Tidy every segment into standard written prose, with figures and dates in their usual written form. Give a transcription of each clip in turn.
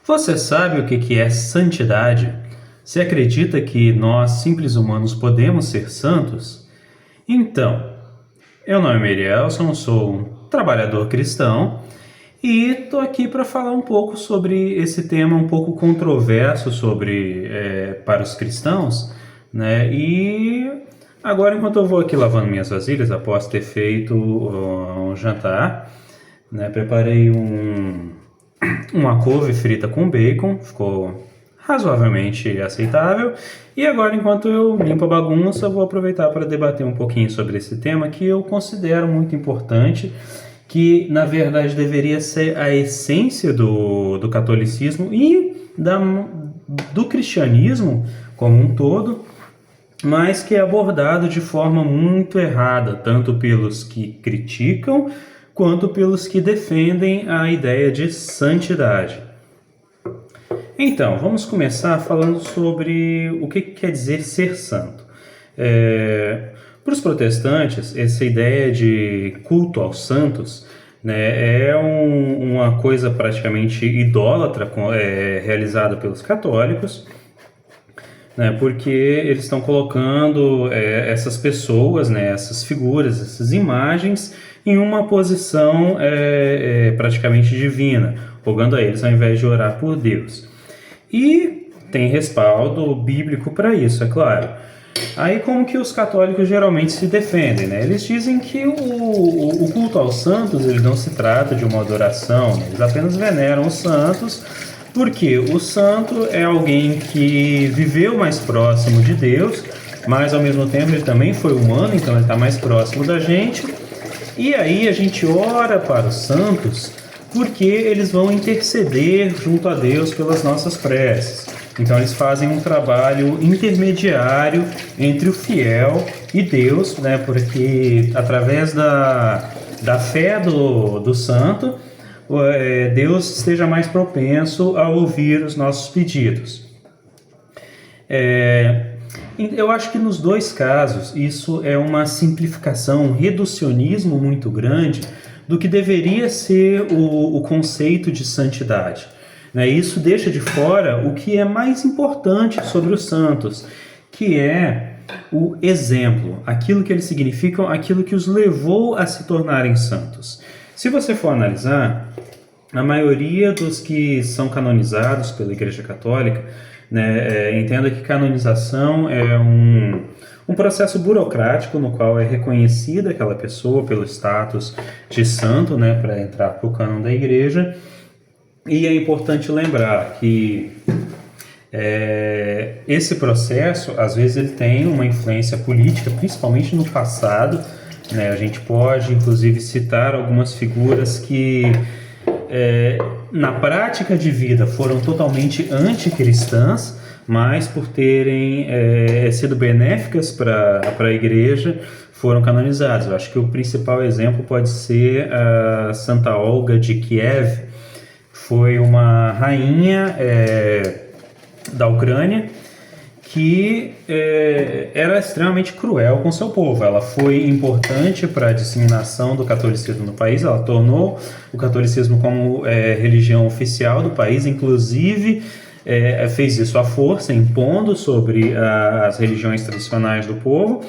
Você sabe o que é santidade? Você acredita que nós, simples humanos, podemos ser santos? Então, meu nome é Merielson, sou um trabalhador cristão e estou aqui para falar um pouco sobre esse tema um pouco controverso para os cristãos, né? E agora, enquanto eu vou aqui lavando minhas vasilhas, após ter feito um jantar, né, preparei uma couve frita com bacon, ficou razoavelmente aceitável. E agora, enquanto eu limpo a bagunça, vou aproveitar para debater um pouquinho sobre esse tema que eu considero muito importante, que na verdade deveria ser a essência do catolicismo e do cristianismo como um todo, mas que é abordado de forma muito errada, tanto pelos que criticam quanto pelos que defendem a ideia de santidade. Então, vamos começar falando sobre o que quer dizer ser santo. Para os protestantes, essa ideia de culto aos santos, né, é uma coisa praticamente idólatra realizada pelos católicos, né, porque eles estão colocando essas pessoas, né, essas figuras, essas imagens em uma posição praticamente divina, rogando a eles ao invés de orar por Deus. E tem respaldo bíblico para isso, é claro. Aí como que os católicos geralmente se defendem, né? Eles dizem que o culto aos santos ele não se trata de uma adoração, né? Eles apenas veneram os santos, porque o santo é alguém que viveu mais próximo de Deus, mas ao mesmo tempo ele também foi humano, então ele está mais próximo da gente. E aí a gente ora para os santos porque eles vão interceder junto a Deus pelas nossas preces. Então eles fazem um trabalho intermediário entre o fiel e Deus, né? Porque através da fé do santo, Deus esteja mais propenso a ouvir os nossos pedidos. Eu acho que nos dois casos isso é uma simplificação, um reducionismo muito grande do que deveria ser o conceito de santidade. Né? Isso deixa de fora o que é mais importante sobre os santos, que é o exemplo, aquilo que eles significam, aquilo que os levou a se tornarem santos. Se você for analisar, a maioria dos que são canonizados pela Igreja Católica, né, entenda que canonização é um processo burocrático no qual é reconhecida aquela pessoa pelo status de santo, né, para entrar para o cânon da Igreja. E é importante lembrar que esse processo, às vezes, ele tem uma influência política, principalmente no passado. Né? A gente pode, inclusive, citar algumas figuras que na prática de vida foram totalmente anticristãs, mas por terem sido benéficas para a igreja, foram canonizadas. Eu acho que o principal exemplo pode ser a Santa Olga de Kiev. Foi uma rainha da Ucrânia que era extremamente cruel com seu povo. Ela foi importante para a disseminação do catolicismo no país, ela tornou o catolicismo como religião oficial do país, inclusive fez isso à força, impondo sobre as religiões tradicionais do povo,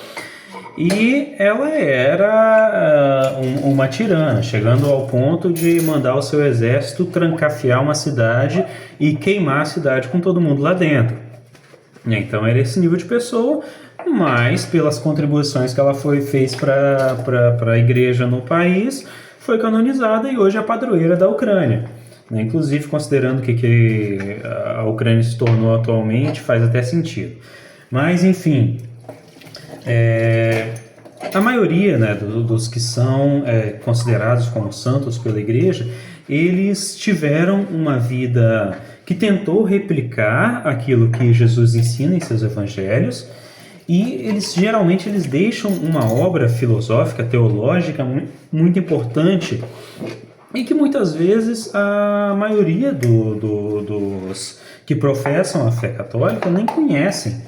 e ela era uma tirana, chegando ao ponto de mandar o seu exército trancafiar uma cidade e queimar a cidade com todo mundo lá dentro. Então era esse nível de pessoa, mas pelas contribuições que ela fez para a igreja no país, foi canonizada e hoje é a padroeira da Ucrânia. Inclusive, considerando que a Ucrânia se tornou atualmente, faz até sentido. Mas, enfim, a maioria, né, dos que são considerados como santos pela igreja, eles tiveram uma vida que tentou replicar aquilo que Jesus ensina em seus evangelhos, e geralmente eles deixam uma obra filosófica, teológica muito importante, e que muitas vezes a maioria dos que professam a fé católica nem conhecem.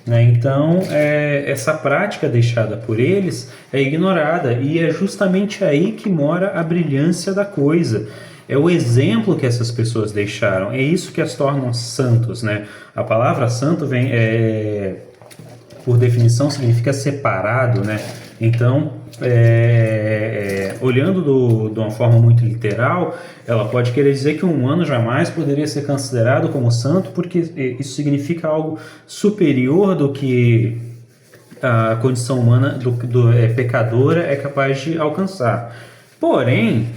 Né? Então, essa prática deixada por eles é ignorada, e é justamente aí que mora a brilhância da coisa. é o exemplo que essas pessoas deixaram. É isso que as tornam santos, né? A palavra santo vem, por definição, significa separado, né? Então, olhando de uma forma muito literal, ela pode querer dizer que um humano jamais poderia ser considerado como santo, porque isso significa algo superior do que a condição humana pecadora é capaz de alcançar. Porém,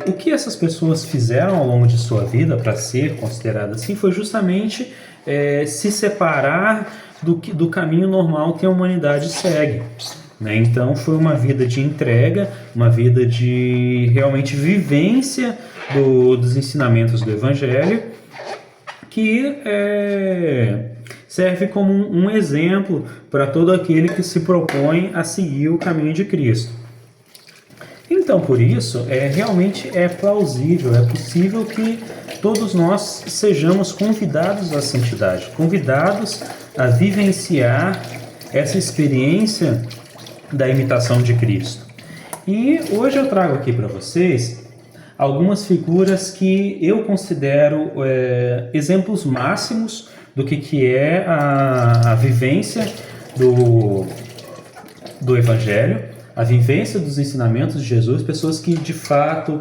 o que essas pessoas fizeram ao longo de sua vida para ser consideradas assim foi justamente se separar do caminho normal que a humanidade segue, né? Então foi uma vida de entrega, uma vida de realmente vivência dos ensinamentos do Evangelho, que serve como um exemplo para todo aquele que se propõe a seguir o caminho de Cristo. Então, por isso, realmente é plausível, é possível que todos nós sejamos convidados à santidade, convidados a vivenciar essa experiência da imitação de Cristo. E hoje eu trago aqui para vocês algumas figuras que eu considero exemplos máximos do que é a vivência do Evangelho, a vivência dos ensinamentos de Jesus, pessoas que de fato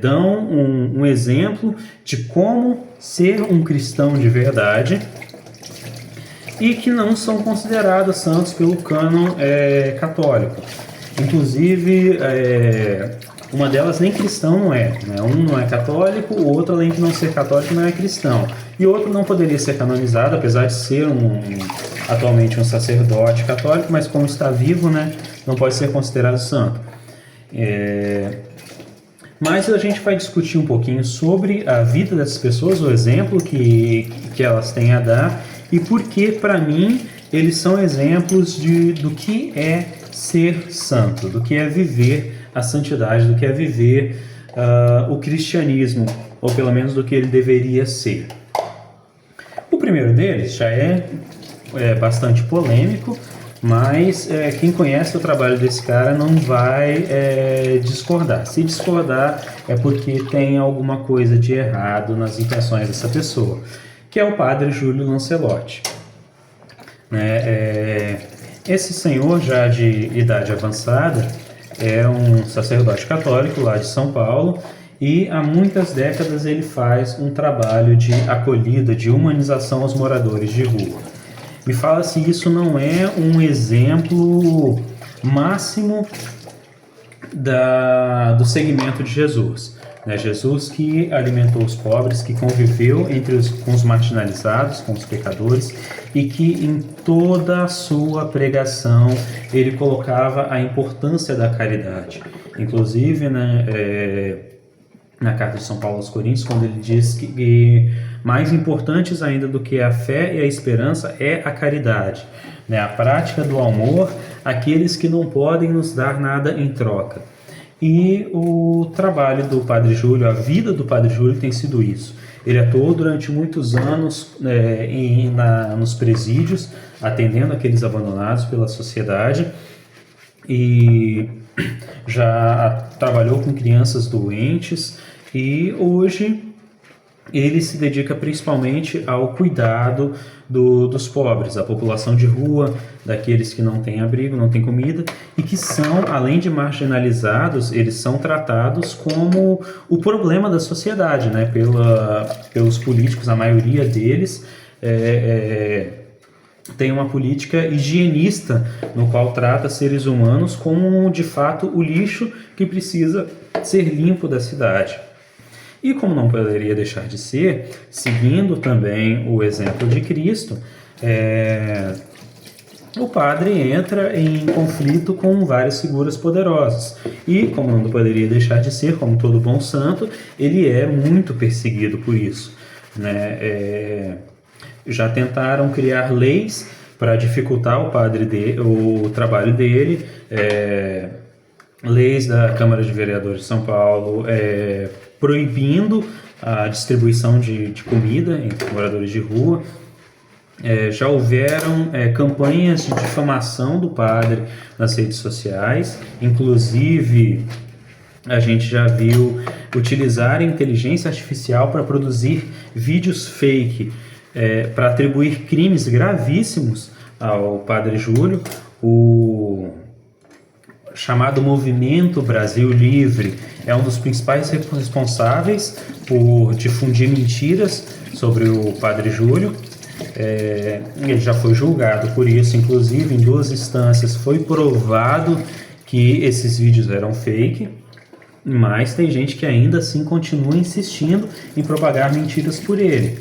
dão um exemplo de como ser um cristão de verdade e que não são consideradas santos pelo cânon católico. Inclusive, uma delas nem cristão não é, né? Um não é católico, o outro, além de não ser católico, não é cristão. E outro não poderia ser canonizado, apesar de ser atualmente um sacerdote católico, mas como está vivo, né, não pode ser considerado santo. Mas a gente vai discutir um pouquinho sobre a vida dessas pessoas, o exemplo que elas têm a dar e por que, para mim, eles são exemplos do que é ser santo, do que é viver a santidade, do que é viver o cristianismo, ou pelo menos do que ele deveria ser. O primeiro deles já é bastante polêmico, mas quem conhece o trabalho desse cara não vai discordar. Se discordar é porque tem alguma coisa de errado nas intenções dessa pessoa, que é o padre Júlio Lancelotti. Esse senhor, já de idade avançada, é um sacerdote católico lá de São Paulo e há muitas décadas ele faz um trabalho de acolhida, de humanização aos moradores de rua. Me fala se isso não é um exemplo máximo do segmento de Jesus. Jesus que alimentou os pobres, que conviveu com os marginalizados, com os pecadores, e que em toda a sua pregação ele colocava a importância da caridade. Inclusive, na carta de São Paulo aos Coríntios, quando ele diz que mais importantes ainda do que a fé e a esperança é a caridade, a prática do amor àqueles que não podem nos dar nada em troca. E o trabalho do Padre Júlio, a vida do Padre Júlio tem sido isso. Ele atuou durante muitos anos nos presídios, atendendo aqueles abandonados pela sociedade, e já trabalhou com crianças doentes, e hoje ele se dedica principalmente ao cuidado dos pobres, a população de rua, daqueles que não têm abrigo, não têm comida, e que são, além de marginalizados, eles são tratados como o problema da sociedade, pelos políticos. A maioria deles tem uma política higienista, no qual trata seres humanos como, de fato, o lixo que precisa ser limpo da cidade. E como não poderia deixar de ser, seguindo também o exemplo de Cristo, o padre entra em conflito com várias figuras poderosas. E, como não poderia deixar de ser, como todo bom santo, ele é muito perseguido por isso. Já tentaram criar leis para dificultar o trabalho dele, leis da Câmara de Vereadores de São Paulo, proibindo a distribuição de comida entre moradores de rua. Já houveram campanhas de difamação do padre nas redes sociais, inclusive A gente já viu utilizar a inteligência artificial para produzir vídeos fake, para atribuir crimes gravíssimos ao Padre Júlio. O chamado Movimento Brasil Livre é um dos principais responsáveis por difundir mentiras sobre o Padre Júlio. Ele já foi julgado por isso, inclusive em 2 instâncias foi provado que esses vídeos eram fake, mas tem gente que ainda assim continua insistindo em propagar mentiras por ele.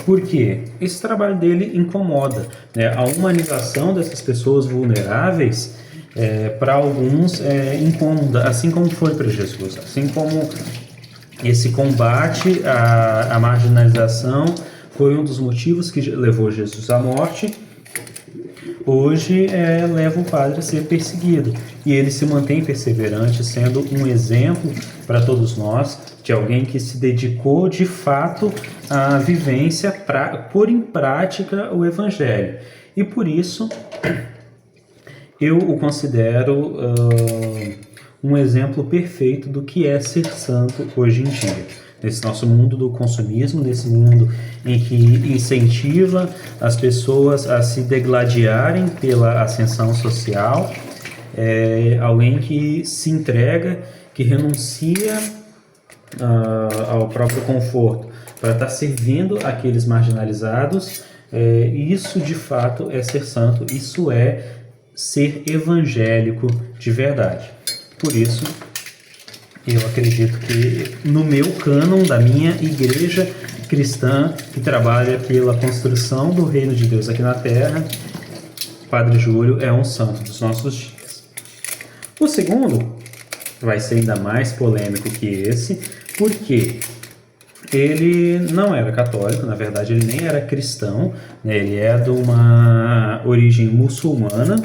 Por quê? Esse trabalho dele incomoda, né? A humanização dessas pessoas vulneráveis, para alguns, é incômoda, assim como foi para Jesus, assim como esse combate à marginalização foi um dos motivos que levou Jesus à morte. Hoje leva o padre a ser perseguido, e ele se mantém perseverante, sendo um exemplo para todos nós de alguém que se dedicou de fato à vivência para pôr em prática o Evangelho. E por isso eu o considero um exemplo perfeito do que é ser santo hoje em dia. Nesse nosso mundo do consumismo, nesse mundo em que incentiva as pessoas a se degladiarem pela ascensão social, alguém que se entrega, que renuncia ao próprio conforto para estar servindo aqueles marginalizados. Isso de fato é ser santo, isso é ser evangélico de verdade. Por isso, eu acredito que no meu cânon da minha igreja cristã, que trabalha pela construção do reino de Deus aqui na terra, Padre Júlio é um santo dos nossos dias. O segundo vai ser ainda mais polêmico que esse, porque ele não era católico, na verdade ele nem era cristão, né? Ele é de uma origem muçulmana,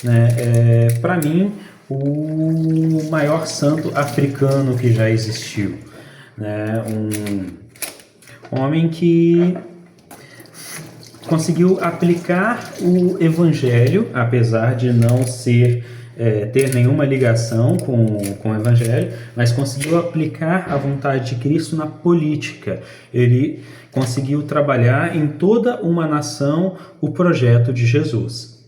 né? Para mim, o maior santo africano que já existiu, né? Um homem que conseguiu aplicar o Evangelho, apesar de não ter nenhuma ligação com o Evangelho, mas conseguiu aplicar a vontade de Cristo na política. Ele conseguiu trabalhar em toda uma nação o projeto de Jesus.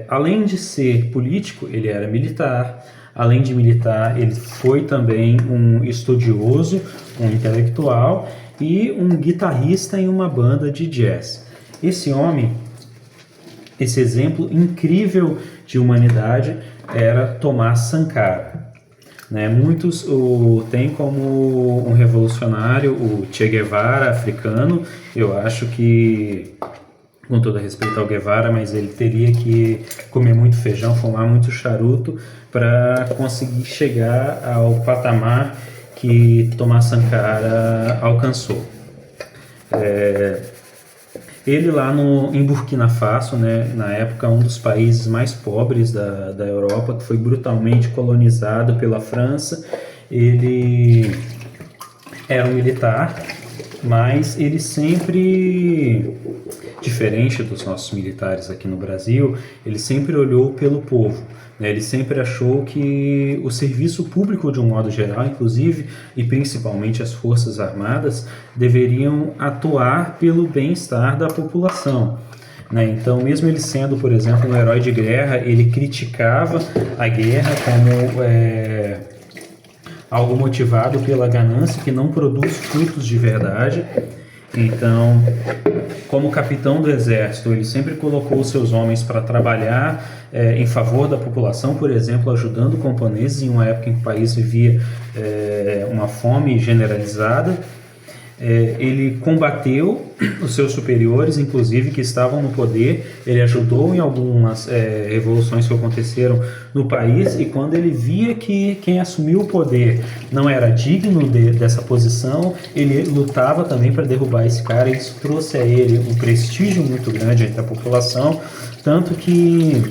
Além de ser político, ele era militar. Além de militar, ele foi também um estudioso, um intelectual e um guitarrista em uma banda de jazz. Esse homem, esse exemplo incrível de humanidade, era Thomas Sankara, né? Muitos o têm como um revolucionário, o Che Guevara africano. Eu acho que, com todo respeito ao Guevara, mas ele teria que comer muito feijão, fumar muito charuto para conseguir chegar ao patamar que Thomas Sankara alcançou. Ele lá em Burkina Faso, né, na época um dos países mais pobres da Europa, que foi brutalmente colonizado pela França, ele era um militar, mas ele sempre, diferente dos nossos militares aqui no Brasil, ele sempre olhou pelo povo, né? Ele sempre achou que o serviço público, de um modo geral, inclusive, e principalmente as Forças Armadas, deveriam atuar pelo bem-estar da população, né? Então, mesmo ele sendo, por exemplo, um herói de guerra, ele criticava a guerra como algo motivado pela ganância, que não produz frutos de verdade. Então, como capitão do exército, ele sempre colocou seus homens para trabalhar em favor da população, por exemplo, ajudando camponeses em uma época em que o país vivia uma fome generalizada. Ele combateu os seus superiores, inclusive, que estavam no poder. Ele ajudou em algumas revoluções que aconteceram no país, e quando ele via que quem assumiu o poder não era digno dessa posição, ele lutava também para derrubar esse cara. Isso trouxe a ele um prestígio muito grande entre a população, tanto que,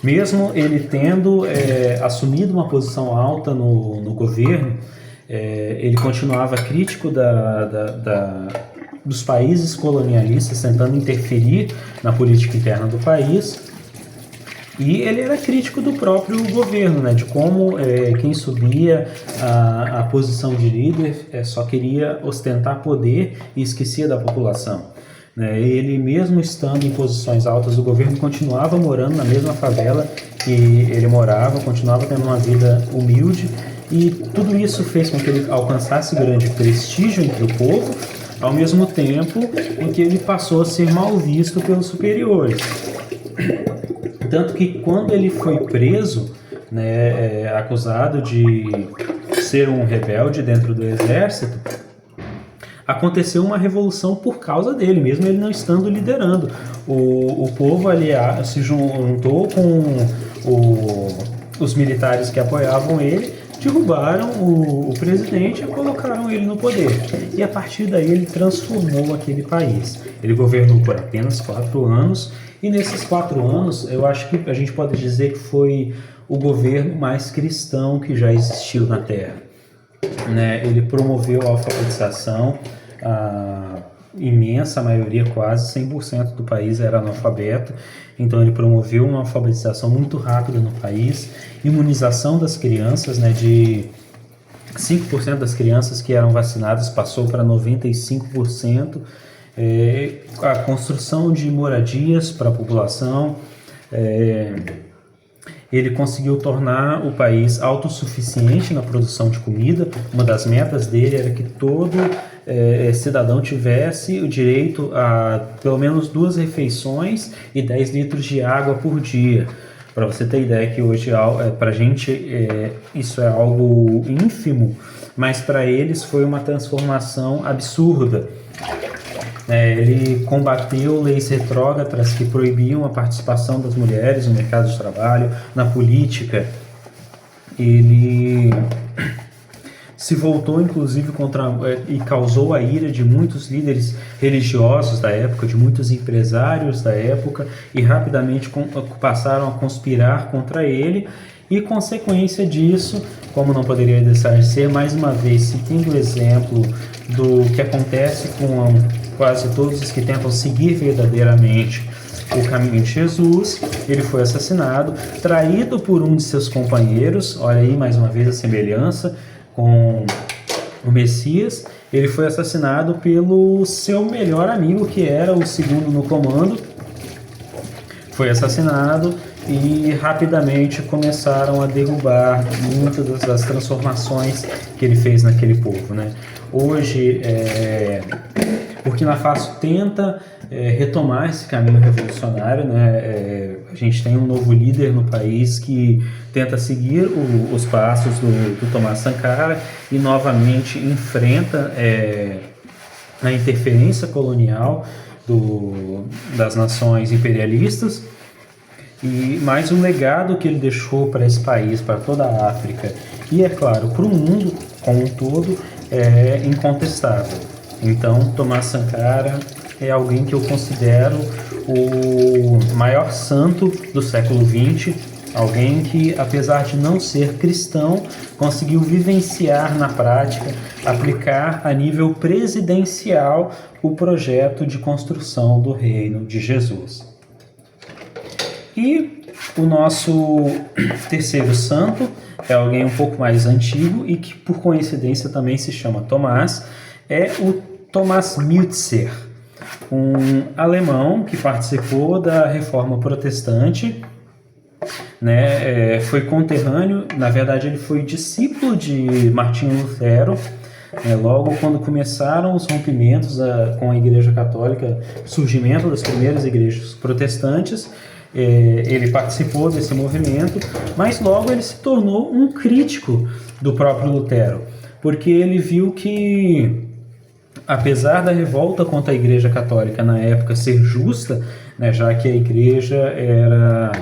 mesmo ele tendo assumido uma posição alta no governo, ele continuava crítico dos países colonialistas, tentando interferir na política interna do país. E ele era crítico do próprio governo, né, de como quem subia a posição de líder só queria ostentar poder e esquecia da população. Né? Ele, mesmo estando em posições altas do governo, continuava morando na mesma favela que ele morava, continuava tendo uma vida humilde, e tudo isso fez com que ele alcançasse grande prestígio entre o povo, ao mesmo tempo em que ele passou a ser mal visto pelos superiores. Tanto que quando ele foi preso, né, acusado de ser um rebelde dentro do exército, aconteceu uma revolução por causa dele, mesmo ele não estando liderando. O povo ali se juntou com os militares que apoiavam ele, derrubaram o presidente e colocaram ele no poder. E a partir daí ele transformou aquele país. Ele governou por apenas 4 anos, e nesses 4 anos eu acho que a gente pode dizer que foi o governo mais cristão que já existiu na Terra. Né? Ele promoveu a alfabetização, a imensa maioria, quase 100% do país era analfabeto, então ele promoveu uma alfabetização muito rápida no país, imunização das crianças, né, de 5% das crianças que eram vacinadas passou para 95%, a construção de moradias para a população, ele conseguiu tornar o país autossuficiente na produção de comida. Uma das metas dele era que todo cidadão tivesse o direito a pelo menos 2 refeições e 10 litros de água por dia. Para você ter ideia que hoje para a gente isso é algo ínfimo, mas para eles foi uma transformação absurda. Ele combateu leis retrógradas que proibiam a participação das mulheres no mercado de trabalho, na política. Ele se voltou inclusive contra e causou a ira de muitos líderes religiosos da época, de muitos empresários da época, e rapidamente passaram a conspirar contra ele. E consequência disso, como não poderia deixar de ser, mais uma vez citando o exemplo do que acontece com quase todos os que tentam seguir verdadeiramente o caminho de Jesus, ele foi assassinado, traído por um de seus companheiros. Olha aí mais uma vez a semelhança com o Messias. Ele foi assassinado pelo seu melhor amigo, que era o segundo no comando. Foi assassinado e rapidamente começaram a derrubar muitas das transformações que ele fez naquele povo, né? Hoje, Burkina Faso tenta retomar esse caminho revolucionário, né? A gente tem um novo líder no país que tenta seguir os passos do Thomas Sankara e novamente enfrenta a interferência colonial das nações imperialistas. E mais um legado que ele deixou para esse país, para toda a África e, é claro, para o mundo como um todo, é incontestável. Então, Thomas Sankara é alguém que eu considero o maior santo do século XX, alguém que, apesar de não ser cristão, conseguiu vivenciar na prática, aplicar a nível presidencial o projeto de construção do reino de Jesus. E o nosso terceiro santo é alguém um pouco mais antigo e que, por coincidência, também se chama Tomás, é o Thomas Müntzer, um alemão que participou da Reforma Protestante, né? Foi conterrâneo, na verdade ele foi discípulo de Martinho Lutero. Logo quando começaram os rompimentos com a Igreja Católica, o surgimento das primeiras igrejas protestantes, ele participou desse movimento, mas logo ele se tornou um crítico do próprio Lutero, porque ele viu que, apesar da revolta contra a Igreja Católica na época ser justa, né, já que a Igreja era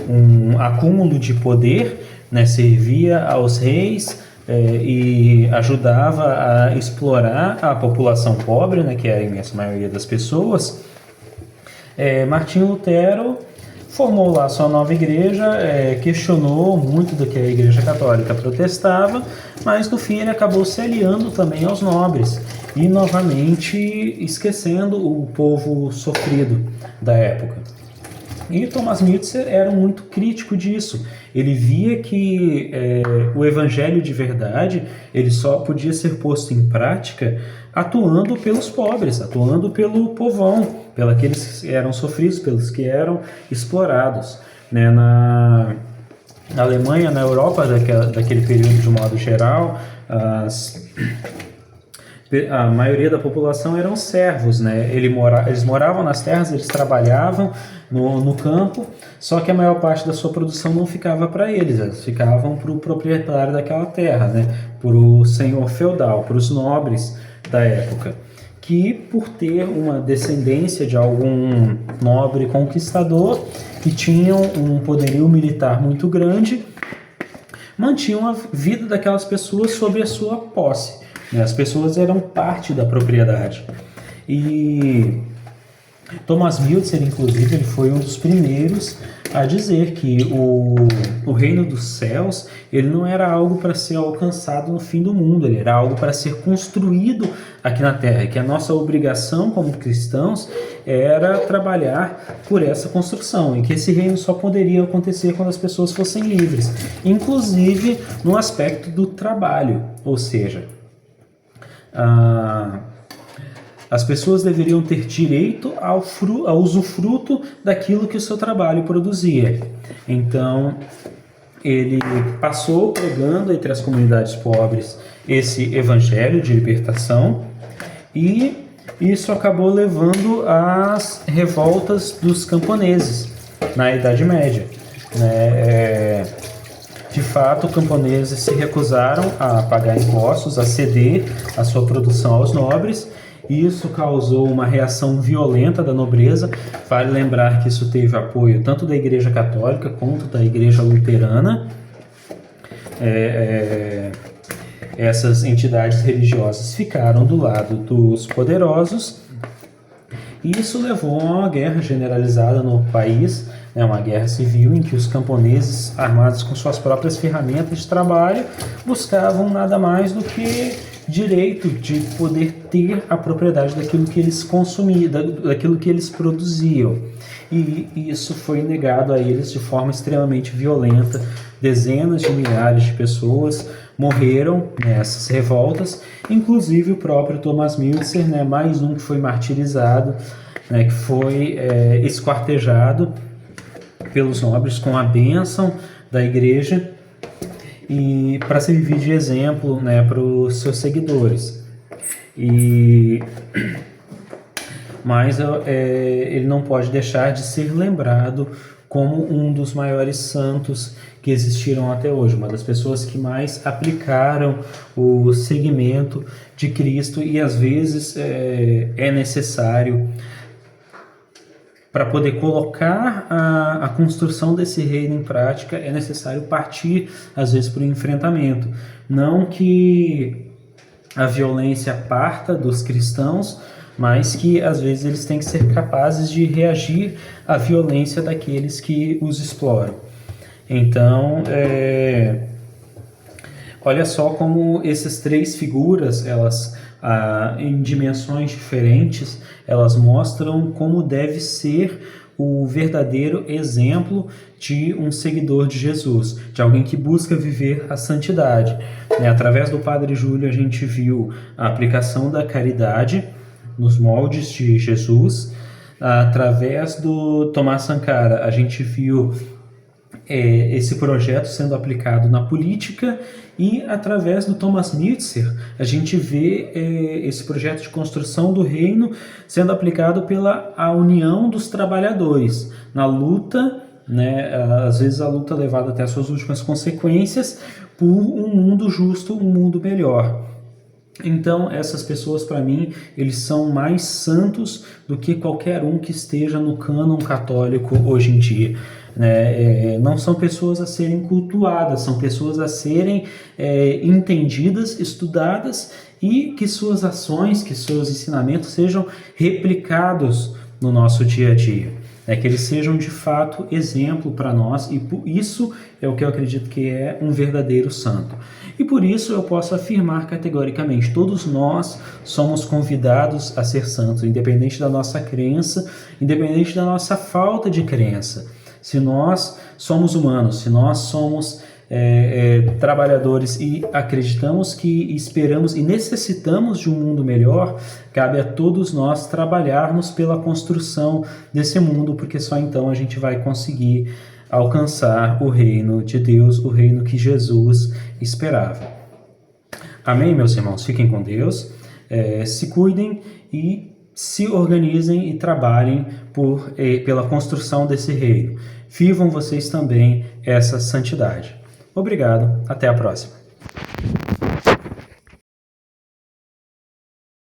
um acúmulo de poder, né, servia aos reis e ajudava a explorar a população pobre, né, que é a imensa maioria das pessoas, Martinho Lutero formou lá sua nova igreja, questionou muito do que a Igreja Católica protestava, mas no fim ele acabou se aliando também aos nobres e novamente esquecendo o povo sofrido da época. E Thomas Miltzer era muito crítico disso. Ele via que o evangelho de verdade ele só podia ser posto em prática atuando pelos pobres, atuando pelo povão, pelos que eram sofridos, pelos que eram explorados. Né? Na Alemanha, na Europa daquele período de modo geral, a maioria da população eram servos, né? Eles moravam nas terras, eles trabalhavam no campo, só que a maior parte da sua produção não ficava para eles ficavam para o proprietário daquela terra, né? Para o senhor feudal, para os nobres da época, que por ter uma descendência de algum nobre conquistador que tinham um poderio militar muito grande, mantinham a vida daquelas pessoas sob a sua posse. As pessoas eram parte da propriedade. E Thomas Miltzer, inclusive, ele foi um dos primeiros a dizer que o reino dos céus ele não era algo para ser alcançado no fim do mundo, ele era algo para ser construído aqui na Terra, que a nossa obrigação como cristãos era trabalhar por essa construção, e que esse reino só poderia acontecer quando as pessoas fossem livres, inclusive no aspecto do trabalho, ou seja, as pessoas deveriam ter direito ao usufruto daquilo que o seu trabalho produzia. Então, ele passou pregando entre as comunidades pobres esse evangelho de libertação, e isso acabou levando às revoltas dos camponeses na Idade Média. De fato, camponeses se recusaram a pagar impostos, a ceder a sua produção aos nobres. Isso causou uma reação violenta da nobreza. Vale lembrar que isso teve apoio tanto da Igreja Católica quanto da Igreja Luterana. Essas entidades religiosas ficaram do lado dos poderosos. E isso levou a uma guerra generalizada no país, uma guerra civil em que os camponeses, armados com suas próprias ferramentas de trabalho, buscavam nada mais do que direito de poder ter a propriedade daquilo que eles consumiam, daquilo que eles produziam. E isso foi negado a eles de forma extremamente violenta. Dezenas de milhares de pessoas morreram nessas revoltas, inclusive o próprio Thomas Miltzer, mais um que foi martirizado, que foi esquartejado pelos nobres com a bênção da igreja, e para servir de exemplo para os seus seguidores. Mas ele não pode deixar de ser lembrado como um dos maiores santos que existiram até hoje, uma das pessoas que mais aplicaram o seguimento de Cristo, e às vezes é necessário, para poder colocar a construção desse reino em prática, é necessário partir, às vezes, para o enfrentamento. Não que a violência parta dos cristãos, mas que, às vezes, eles têm que ser capazes de reagir à violência daqueles que os exploram. Então, olha só como essas três figuras, elas, em dimensões diferentes, elas mostram como deve ser o verdadeiro exemplo de um seguidor de Jesus, de alguém que busca viver a santidade. Através do Padre Júlio, a gente viu a aplicação da caridade nos moldes de Jesus. Através do Tomás Sankara, a gente viu esse projeto sendo aplicado na política, e através do Thomas Miltzer a gente vê esse projeto de construção do reino sendo aplicado pela união dos trabalhadores na luta, às vezes a luta levada até as suas últimas consequências, por um mundo justo, um mundo melhor. Então, essas pessoas, para mim, eles são mais santos do que qualquer um que esteja no cânon católico hoje em dia. Não são pessoas a serem cultuadas, são pessoas a serem entendidas, estudadas, e que suas ações, que seus ensinamentos sejam replicados no nosso dia a dia. Que eles sejam de fato exemplo para nós, e isso é o que eu acredito que é um verdadeiro santo. E por isso eu posso afirmar categoricamente, todos nós somos convidados a ser santos, independente da nossa crença, independente da nossa falta de crença. Se nós somos humanos, se nós somos trabalhadores e acreditamos que esperamos e necessitamos de um mundo melhor, cabe a todos nós trabalharmos pela construção desse mundo, porque só então a gente vai conseguir alcançar o reino de Deus, o reino que Jesus esperava. Amém, meus irmãos? Fiquem com Deus, se cuidem e se organizem e trabalhem pela construção desse reino. Vivam vocês também essa santidade. Obrigado, até a próxima.